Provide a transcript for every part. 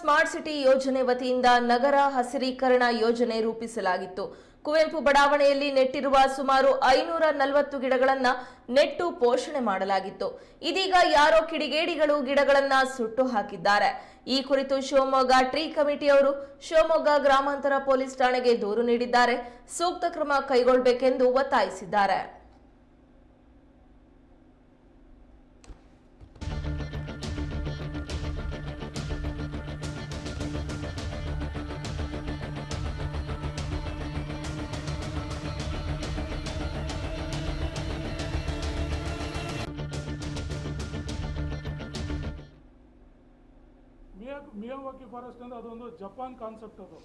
Smart city ಯೋಜನೆ ವತಿಯಿಂದ ನಗರ ಹಸಿರೀಕರಣ ಯೋಜನೆ ರೂಪಿಸಲಾಗಿತ್ತು. ಕುವೆಂಪು ಬಡಾವಣೆಯಲ್ಲಿ ನೆಟ್ಟಿರುವ ಸುಮಾರು 540 ಗಿಡಗಳನ್ನು ನೆಟ್ಟು ಪೋಷಣೆ ಮಾಡಲಾಗಿತ್ತು. ಇದೀಗ ಯಾರೋ ಕಿಡಿಗೇಡಿಗಳು ಗಿಡಗಳನ್ನು ಸುಟ್ಟು ಹಾಕಿದ್ದಾರೆ. ಈ ಕುರಿತು ಶಿವಮೊಗ್ಗ ಟ್ರೀ ಕಮಿಟಿಯವರು ಶಿವಮೊಗ್ಗ ಗ್ರಾಮಾಂತರ ಪೊಲೀಸ್ ಠಾಣೆಗೆ ದೂರು ನೀಡಿದ್ದಾರೆ. ಸೂಕ್ತ ಕ್ರಮ ಕೈಗೊಳ್ಳಬೇಕೆಂದು ಒತ್ತಾಯಿಸಿದ್ದಾರೆ. ಮಿಯಾವಾಕಿ ಫಾರೆಸ್ಟ್ ಅಂದರೆ ಅದೊಂದು ಜಪಾನ್ ಕಾನ್ಸೆಪ್ಟ್. ಅದು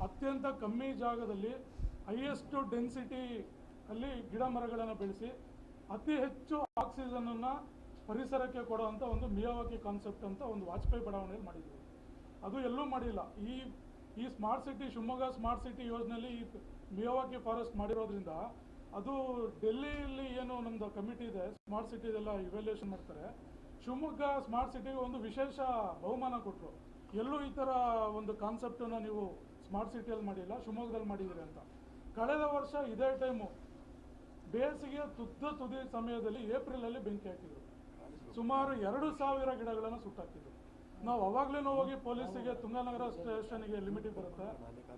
ಅತ್ಯಂತ ಕಮ್ಮಿ ಜಾಗದಲ್ಲಿ ಹೈಯೆಸ್ಟ್ ಡೆನ್ಸಿಟಿ ಅಲ್ಲಿ ಗಿಡ ಮರಗಳನ್ನು ಬೆಳೆಸಿ ಅತಿ ಹೆಚ್ಚು ಆಕ್ಸಿಜನನ್ನು ಪರಿಸರಕ್ಕೆ ಕೊಡುವಂಥ ಒಂದು ಮಿಯಾವಾಕಿ ಕಾನ್ಸೆಪ್ಟ್ ಅಂತ ಒಂದು ವಾಜಪೇಯಿ ಬಡಾವಣೆಯಲ್ಲಿ ಮಾಡಿದ್ವಿ. ಅದು ಎಲ್ಲೂ ಮಾಡಿಲ್ಲ. ಈ smart city Shivamogga smart city ಯೋಜನೆಯಲ್ಲಿ ಈ ಮಿಯಾವಾಕಿ ಫಾರೆಸ್ಟ್ ಮಾಡಿರೋದ್ರಿಂದ ಅದು ಡೆಲ್ಲಿಯಲ್ಲಿ ಏನು ನಮ್ಮದು ಕಮಿಟಿ ಇದೆ ಸ್ಮಾರ್ಟ್ ಸಿಟಿದೆಲ್ಲ ಇವ್ಯಾಲ್ಯೂಯೇಷನ್ ಮಾಡ್ತಾರೆ. ಶಿವಮೊಗ್ಗ ಸ್ಮಾರ್ಟ್ ಸಿಟಿಗೆ ಒಂದು ವಿಶೇಷ ಬಹುಮಾನ ಕೊಟ್ಟರು. ಎಲ್ಲೂ ಈ ಥರ ಒಂದು ಕಾನ್ಸೆಪ್ಟನ್ನು ನೀವು ಸ್ಮಾರ್ಟ್ ಸಿಟಿಯಲ್ಲಿ ಮಾಡಿಲ್ಲ, ಶಿವಮೊಗ್ಗದಲ್ಲಿ ಮಾಡಿದ್ದೀರಿ ಅಂತ. ಕಳೆದ ವರ್ಷ ಇದೇ ಟೈಮು ಬೇಸಿಗೆ ತುದಿ ಸಮಯದಲ್ಲಿ ಏಪ್ರಿಲಲ್ಲಿ ಬೆಂಕಿ ಹಾಕಿದ್ರು. ಸುಮಾರು 2000 ಗಿಡಗಳನ್ನು ಸುಟ್ಟಾಕಿದ್ರು. ನಾವು ಅವಾಗಲೂ ಹೋಗಿ ಪೊಲೀಸಿಗೆ ತುಂಗನಗರ ಸ್ಟೇಷನ್ಗೆ ಲಿಮಿಟಿಗೆ ಬರುತ್ತೆ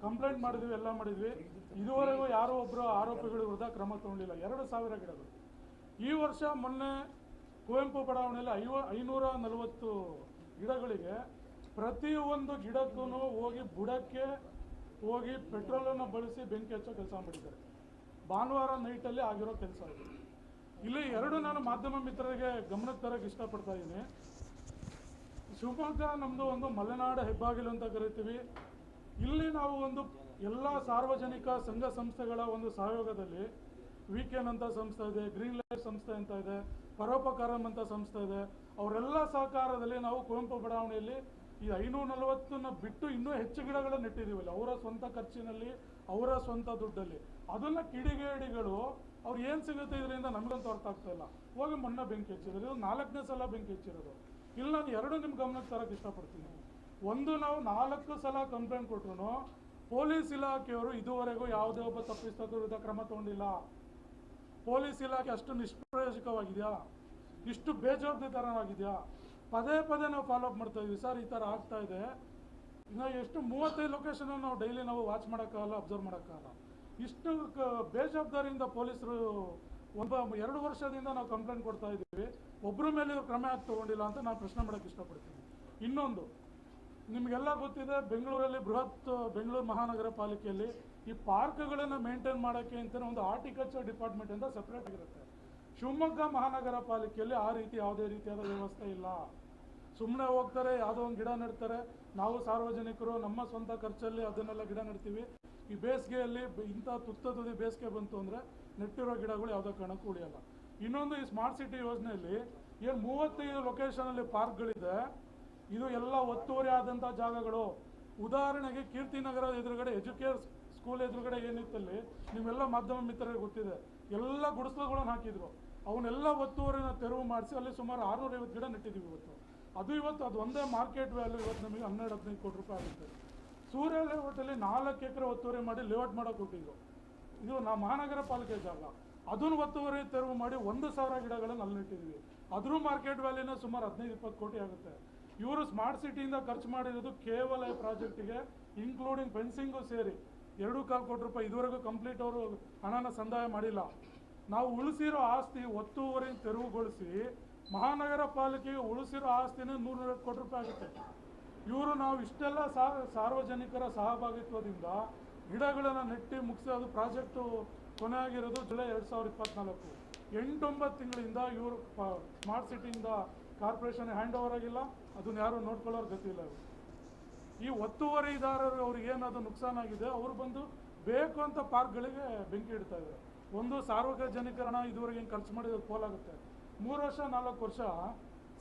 ಕಂಪ್ಲೇಂಟ್ ಮಾಡಿದ್ವಿ, ಎಲ್ಲ ಮಾಡಿದ್ವಿ. ಇದುವರೆಗೂ ಯಾರೋ ಒಬ್ಬರು ಆರೋಪಿಗಳ ವಿರುದ್ಧ ಕ್ರಮ ತಗೊಂಡಿಲ್ಲ. 2000 ಗಿಡಗಳು. ಈ ವರ್ಷ ಮೊನ್ನೆ ಕುವೆಂಪು ಬಡಾವಣೆಯಲ್ಲಿ 540 ಗಿಡಗಳಿಗೆ ಪ್ರತಿಯೊಂದು ಗಿಡಕ್ಕೂ ಹೋಗಿ ಬುಡಕ್ಕೆ ಹೋಗಿ ಪೆಟ್ರೋಲನ್ನು ಬಳಸಿ ಬೆಂಕಿ ಹಚ್ಚೋ ಕೆಲಸ ಮಾಡಿದ್ದಾರೆ. ಭಾನುವಾರ ನೈಟಲ್ಲಿ ಆಗಿರೋ ಕೆಲಸ ಇದೆ. ಇಲ್ಲಿ ನಾನು ಮಾಧ್ಯಮ ಮಿತ್ರರಿಗೆ ಗಮನಕ್ಕೆ ತರಕ್ಕೆ ಇಷ್ಟಪಡ್ತಾ ಇದ್ದೀನಿ. ಶಿವಮೊಗ್ಗ ನಮ್ಮದು ಒಂದು ಮಲೆನಾಡು ಹೆಬ್ಬಾಗಿಲು ಅಂತ ಕರಿತೀವಿ. ಇಲ್ಲಿ ನಾವು ಒಂದು ಎಲ್ಲ ಸಾರ್ವಜನಿಕ ಸಂಘ ಸಂಸ್ಥೆಗಳ ಒಂದು ಸಹಯೋಗದಲ್ಲಿ ವೀಕೆಂಡ್ ಅಂತ ಸಂಸ್ಥೆ ಇದೆ, ಗ್ರೀನ್ ಲೈಫ್ ಸಂಸ್ಥೆ ಅಂತ ಇದೆ, ಪರೋಪಕಾರಂ ಅಂತ ಸಂಸ್ಥೆ ಇದೆ. ಅವರೆಲ್ಲ ಸಹಕಾರದಲ್ಲಿ ನಾವು ಕುವೆಂಪು ಬಡಾವಣೆಯಲ್ಲಿ ಈ 540 ಬಿಟ್ಟು ಇನ್ನೂ ಹೆಚ್ಚು ಗಿಡಗಳನ್ನು ನೆಟ್ಟಿದ್ದೀವಲ್ಲ, ಅವರ ಸ್ವಂತ ಖರ್ಚಿನಲ್ಲಿ, ಅವರ ಸ್ವಂತ ದುಡ್ಡಲ್ಲಿ. ಅದನ್ನು ಕಿಡಿಗೇಡಿಗಳು ಅವ್ರು ಏನು ಸಿಗುತ್ತೆ ಇದರಿಂದ ನಮಗಂತೂ ಅರ್ಥ ಆಗ್ತಾ ಇಲ್ಲ. ಹೋಗಿ ಮೊನ್ನೆ ಬೆಂಕಿ ಹಚ್ಚಿದ್ರು. ಇದು 4ನೇ ಸಲ ಬೆಂಕಿ ಹಚ್ಚಿರೋದು. ಇಲ್ಲಿ ನಾನು 2 ನಿಮ್ಮ ಗಮನಕ್ಕೆ ತರಕ್ಕೆ ಇಷ್ಟಪಡ್ತೀನಿ. ಒಂದು, ನಾವು 4 ಸಲ ಕಂಪ್ಲೇಂಟ್ ಕೊಟ್ಟರು ಪೊಲೀಸ್ ಇಲಾಖೆಯವರು ಇದುವರೆಗೂ ಯಾವುದೇ ಒಬ್ಬ ತಪ್ಪಿತಸ್ಥರ ವಿರುದ್ಧ ಕ್ರಮ ತಗೊಂಡಿಲ್ಲ. ಪೊಲೀಸ್ ಇಲಾಖೆ ಅಷ್ಟು ನಿಷ್ಪ್ರಯೋಜಕವಾಗಿದೆಯಾ, ಇಷ್ಟು ಬೇಜವಾಬ್ದಾರಿತನವಾಗಿದೆಯಾ? ಪದೇ ನಾವು ಫಾಲೋಅಪ್ ಮಾಡ್ತಾ ಇದ್ವಿ. ಸರ್ ಈ ಥರ ಆಗ್ತಾ ಇದೆ. ಇನ್ನು ಎಷ್ಟು 35 ಲೊಕೇಶನ್ ನಾವು ಡೈಲಿ ನಾವು ವಾಚ್ ಮಾಡೋಕ್ಕಾಗಲ್ಲ, ಅಬ್ಸರ್ವ್ ಮಾಡೋಕ್ಕಾಗಲ್ಲ. ಇಷ್ಟು ಬೇಜವಾಬ್ದಾರಿಯಿಂದ ಪೊಲೀಸರು 2 ವರ್ಷದಿಂದ ನಾವು ಕಂಪ್ಲೇಂಟ್ ಕೊಡ್ತಾ ಇದ್ದೀವಿ. ಒಬ್ಬರ ಮೇಲೆ ಕ್ರಮ ಯಾಕೆ ತಗೊಂಡಿಲ್ಲ ಅಂತ ನಾನು ಪ್ರಶ್ನೆ ಮಾಡೋಕ್ಕೆ ಇಷ್ಟಪಡ್ತೀನಿ. ಇನ್ನೊಂದು, ನಿಮಗೆಲ್ಲ ಗೊತ್ತಿದೆ, ಬೆಂಗಳೂರಲ್ಲಿ ಬೆಂಗಳೂರು ಮಹಾನಗರ ಪಾಲಿಕೆಯಲ್ಲಿ ಈ ಪಾರ್ಕ್ಗಳನ್ನು ಮೇಂಟೈನ್ ಮಾಡೋಕ್ಕೆ ಅಂತಲೇ ಒಂದು ಹಾರ್ಟಿಕಲ್ಚರ್ ಡಿಪಾರ್ಟ್ಮೆಂಟ್ ಅಂತ ಸಪ್ರೇಟ್ ಆಗಿರುತ್ತೆ. ಶಿವಮೊಗ್ಗ ಮಹಾನಗರ ಪಾಲಿಕೆಯಲ್ಲಿ ಆ ರೀತಿ ಯಾವುದೇ ರೀತಿಯಾದ ವ್ಯವಸ್ಥೆ ಇಲ್ಲ. ಸುಮ್ಮನೆ ಹೋಗ್ತಾರೆ, ಯಾವುದೋ ಒಂದು ಗಿಡ ನೆಡ್ತಾರೆ. ನಾವು ಸಾರ್ವಜನಿಕರು ನಮ್ಮ ಸ್ವಂತ ಖರ್ಚಲ್ಲಿ ಅದನ್ನೆಲ್ಲ ಗಿಡ ನೆಡ್ತೀವಿ. ಈ ಬೇಸಿಗೆಯಲ್ಲಿ ಇಂಥ ತುದಿ ಬೇಸಿಗೆ ಬಂತು ಅಂದರೆ ನೆಟ್ಟಿರೋ ಗಿಡಗಳು ಯಾವುದೋ ಕಾರಣಕ್ಕೂ ಉಳಿಯಲ್ಲ. ಇನ್ನೊಂದು, ಈ ಸ್ಮಾರ್ಟ್ ಸಿಟಿ ಯೋಜನೆಯಲ್ಲಿ ಏನು 35 ಲೊಕೇಶನಲ್ಲಿ ಪಾರ್ಕ್ಗಳಿದೆ. ಇದು ಎಲ್ಲ ಒತ್ತುವರಿ ಆದಂಥ ಜಾಗಗಳು. ಉದಾಹರಣೆಗೆ ಕೀರ್ತಿನಗರ ಎದುರುಗಡೆ ಎಜುಕೇರ್ ಸ್ಕೂಲ್ ಎದುರುಗಡೆ ಏನಿತ್ತಲ್ಲಿ ನಿಮ್ಮೆಲ್ಲ ಮಾಧ್ಯಮ ಮಿತ್ರರಿಗೆ ಗೊತ್ತಿದೆ, ಎಲ್ಲ ಗುಡಿಸಲುಗಳನ್ನು ಹಾಕಿದ್ರು. ಅವನ್ನೆಲ್ಲ ಒತ್ತುವರಿನ ತೆರವು ಮಾಡಿಸಿ ಅಲ್ಲಿ ಸುಮಾರು 650 ಗಿಡ ನೆಟ್ಟಿದ್ದೀವಿ ಇವತ್ತು. ಅದು ಒಂದೇ ಮಾರ್ಕೆಟ್ ವ್ಯಾಲ್ಯೂ ಇವತ್ತು ನಮಗೆ 12-15 ಕೋಟಿ ರೂಪಾಯಿ ಆಗುತ್ತೆ. ಸೂರ್ಯ ಲೇಔಟಲ್ಲಿ 4 ಎಕರೆ ಒತ್ತುವರಿ ಮಾಡಿ ಲೇಔಟ್ ಮಾಡೋಕೆ ಕೊಟ್ಟಿದ್ರು. ಇದು ಮಹಾನಗರ ಪಾಲಿಕೆ ಜಾಗ. ಅದನ್ನು ಒತ್ತುವರಿ ತೆರವು ಮಾಡಿ 1,000 ಗಿಡಗಳನ್ನು ಅಲ್ಲಿ ನೆಟ್ಟಿದ್ವಿ. ಅದ್ರ ಮಾರ್ಕೆಟ್ ವ್ಯಾಲ್ಯೂನ ಸುಮಾರು 15-20 ಕೋಟಿ ಆಗುತ್ತೆ. ಇವರು ಸ್ಮಾರ್ಟ್ ಸಿಟಿಯಿಂದ ಖರ್ಚು ಮಾಡಿರೋದು ಕೇವಲ ಈ ಪ್ರಾಜೆಕ್ಟಿಗೆ ಇನ್ಕ್ಲೂಡಿಂಗ್ ಫೆನ್ಸಿಂಗು ಸೇರಿ 2.25 ಕೋಟಿ ರೂಪಾಯಿ. ಇದುವರೆಗೂ ಕಂಪ್ಲೀಟ್ ಅವರು ಹಣನ ಸಂದಾಯ ಮಾಡಿಲ್ಲ. ನಾವು ಉಳಿಸಿರೋ ಆಸ್ತಿ ಒತ್ತುವರಿ ತೆರವುಗೊಳಿಸಿ ಮಹಾನಗರ ಪಾಲಿಕೆಗೆ ಉಳಿಸಿರೋ ಆಸ್ತಿನ 100 ಕೋಟಿ ರೂಪಾಯಿ ಆಗುತ್ತೆ. ಇವರು ನಾವು ಇಷ್ಟೆಲ್ಲ ಸಾರ್ವಜನಿಕರ ಸಹಭಾಗಿತ್ವದಿಂದ ಗಿಡಗಳನ್ನು ನೆಟ್ಟಿ ಮುಗಿಸಿ ಅದು ಪ್ರಾಜೆಕ್ಟು ಕೊನೆ ಆಗಿರೋದು ಜುಲೈ 2024. 8-9 ತಿಂಗಳಿಂದ ಇವರು ಸ್ಮಾರ್ಟ್ ಸಿಟಿಯಿಂದ ಕಾರ್ಪೊರೇಷನ್ ಹ್ಯಾಂಡ್ ಓವರ್ ಆಗಿಲ್ಲ. ಅದನ್ನ ಯಾರು ನೋಡ್ಕೊಳ್ಳೋರು ಗೊತ್ತಿಲ್ಲ. ಈ ಒತ್ತುವರಿದಾರರು ಅವ್ರಿಗೆ ಏನಾದರೂ ನುಕ್ಸಾನಾಗಿದೆ, ಅವರು ಬಂದು ಬೇಕು ಅಂತ ಪಾರ್ಕ್ಗಳಿಗೆ ಬೆಂಕಿ ಇಡ್ತಾ ಇದ್ದಾರೆ. ಒಂದು, ಸಾರ್ವಜನಿಕರಣ ಇದುವರೆಗೆ ಏನು ಖರ್ಚು ಮಾಡಿರೋದು ಪೋಲಾಗುತ್ತೆ. 3 ವರ್ಷ 4 ವರ್ಷ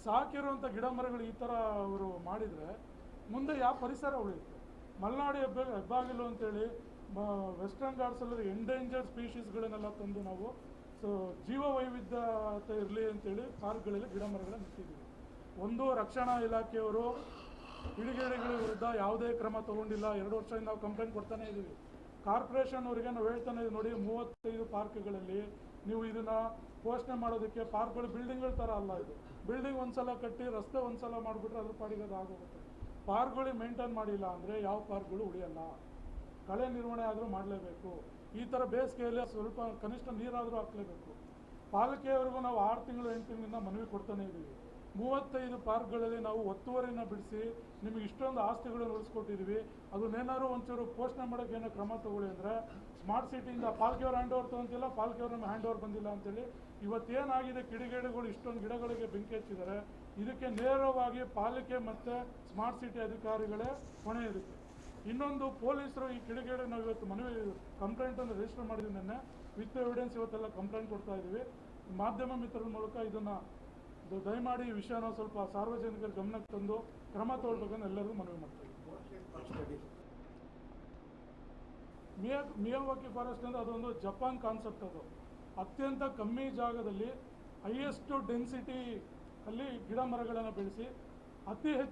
ಸಾಕಿರುವಂಥ ಗಿಡ ಮರಗಳು ಈ ಥರ ಅವರು ಮಾಡಿದರೆ ಮುಂದೆ ಯಾವ ಪರಿಸರ ಉಳಿಯುತ್ತೆ? ಮಲೆನಾಡು ಹೆಬ್ಬಾಗಿಲು ಅಂತೇಳಿ ವೆಸ್ಟರ್ನ್ ಘಾಟ್ಸಲ್ಲಿ ಎಂಡೇಂಜರ್ಡ್ ಸ್ಪೀಷೀಸ್ಗಳನ್ನೆಲ್ಲ ತಂದು ನಾವು ಜೀವ ವೈವಿಧ್ಯತೆ ಇರಲಿ ಅಂತೇಳಿ ಪಾರ್ಕ್ಗಳಲ್ಲಿ ಗಿಡ ಮರಗಳನ್ನು ನೆಟ್ಟಿದ್ದೀವಿ. ಒಂದು, ರಕ್ಷಣಾ ಇಲಾಖೆಯವರು ಕಿಡಿಗೇಡಿಗಳ ವಿರುದ್ಧ ಯಾವುದೇ ಕ್ರಮ ತಗೊಂಡಿಲ್ಲ. 2 ವರ್ಷದಿಂದ ನಾವು ಕಂಪ್ಲೇಂಟ್ ಕೊಡ್ತಾನೆ ಇದ್ದೀವಿ. ಕಾರ್ಪೊರೇಷನ್ ಅವರಿಗೆ ನಾವು ಹೇಳ್ತಾನೆ ಇದ್ದೀವಿ, ನೋಡಿ 35 ಪಾರ್ಕ್ಗಳಲ್ಲಿ ನೀವು ಇದನ್ನ ಘೋಷಣೆ ಮಾಡೋದಕ್ಕೆ, ಪಾರ್ಕ್ಗಳು ಬಿಲ್ಡಿಂಗ್ಗಳ ಥರ ಅಲ್ಲ, ಇದು ಬಿಲ್ಡಿಂಗ್ ಒಂದ್ಸಲ ಕಟ್ಟಿ ರಸ್ತೆ ಒಂದ್ಸಲ ಮಾಡಿಬಿಟ್ರೆ ಅದ್ರ ಪಾಡಿಗೆ ಅದು ಆಗೋಗುತ್ತೆ. ಪಾರ್ಕ್ಗಳಿಗೆ ಮೇಂಟೈನ್ ಮಾಡಿಲ್ಲ ಅಂದರೆ ಯಾವ ಪಾರ್ಕ್ಗಳು ಉಳಿಯಲ್ಲ. ಕಳೆ ನಿರ್ವಹಣೆ ಆದರೂ ಮಾಡಲೇಬೇಕು. ಈ ಥರ ಬೇಸಿಗೆಯಲ್ಲಿ ಸ್ವಲ್ಪ ಕನಿಷ್ಠ ನೀರಾದರೂ ಹಾಕಲೇಬೇಕು. ಪಾಲಿಕೆಯವರೆಗೂ ನಾವು 6 ತಿಂಗಳು 8 ತಿಂಗಳಿಂದ ಮನವಿ ಕೊಡ್ತಾನೆ ಇದ್ದೀವಿ. 35 ಪಾರ್ಕ್ಗಳಲ್ಲಿ ನಾವು ಒತ್ತುವರಿನ ಬಿಡಿಸಿ ನಿಮಗೆ ಇಷ್ಟೊಂದು ಆಸ್ತಿಗಳನ್ನು ಉಳಿಸ್ಕೊಟ್ಟಿದ್ದೀವಿ, ಅದನ್ನೇನಾದ್ರು ಒಂಚೂರು ಪೋಷಣೆ ಮಾಡೋಕ್ಕೆ ಏನೋ ಕ್ರಮ ತಗೊಳ್ಳಿ ಅಂದರೆ ಸ್ಮಾರ್ಟ್ ಸಿಟಿಯಿಂದ ಪಾಲಿಕೆಯವ್ರು ಹ್ಯಾಂಡ್ ಓವರ್ ತೊಗೊಂತಿಲ್ಲ, ಪಾಲಿಕೆಯವ್ರು ನಮಗೆ ಹ್ಯಾಂಡ್ ಓವರ್ ಬಂದಿಲ್ಲ ಅಂತೇಳಿ ಇವತ್ತೇನಾಗಿದೆ, ಕಿಡಿಗೇಡಿಗಳು ಇಷ್ಟೊಂದು ಗಿಡಗಳಿಗೆ ಬೆಂಕಿ ಹಚ್ಚಿದ್ದಾರೆ. ಇದಕ್ಕೆ ನೇರವಾಗಿ ಪಾಲಿಕೆ ಮತ್ತು ಸ್ಮಾರ್ಟ್ ಸಿಟಿ ಅಧಿಕಾರಿಗಳೇ ಹೊಣೆ ಇರುತ್ತೆ. ಇನ್ನೊಂದು, ಪೊಲೀಸರು ಈ ಕಿಡಿಗೇಡಿ ನಾವು ಇವತ್ತು ಮನವಿ ಕಂಪ್ಲೇಂಟನ್ನು ರಿಜಿಸ್ಟರ್ ಮಾಡಿದ್ವಿ ನಿನ್ನೆ, ವಿತ್ ಎವಿಡೆನ್ಸ್ ಇವತ್ತೆಲ್ಲ ಕಂಪ್ಲೇಂಟ್ ಕೊಡ್ತಾ ಇದ್ದೀವಿ. ಮಾಧ್ಯಮ ಮಿತ್ರರ ಮೂಲಕ ಇದನ್ನು ದಯಮಾಡಿ ಈ ವಿಷಯನ ಸ್ವಲ್ಪ ಸಾರ್ವಜನಿಕರ ಗಮನಕ್ಕೆ ತಂದು ಕ್ರಮ ತಗೊಳ್ಬೇಕಂತ ಎಲ್ಲರಿಗೂ ಮನವಿ ಮಾಡ್ತಾ ಇದ್ದೀವಿ. ಮಿಯಾವಾಕಿ ಫಾರೆಸ್ಟ್ ಅಂದರೆ ಅದೊಂದು ಜಪಾನ್ ಕಾನ್ಸೆಪ್ಟ್. ಅದು ಅತ್ಯಂತ ಕಮ್ಮಿ ಜಾಗದಲ್ಲಿ ಹೈಯೆಸ್ಟ್ ಡೆನ್ಸಿಟಿ ಅಲ್ಲಿ ಗಿಡ ಮರಗಳನ್ನು ಬೆಳೆಸಿ ಅತಿ ಹೆಚ್ಚು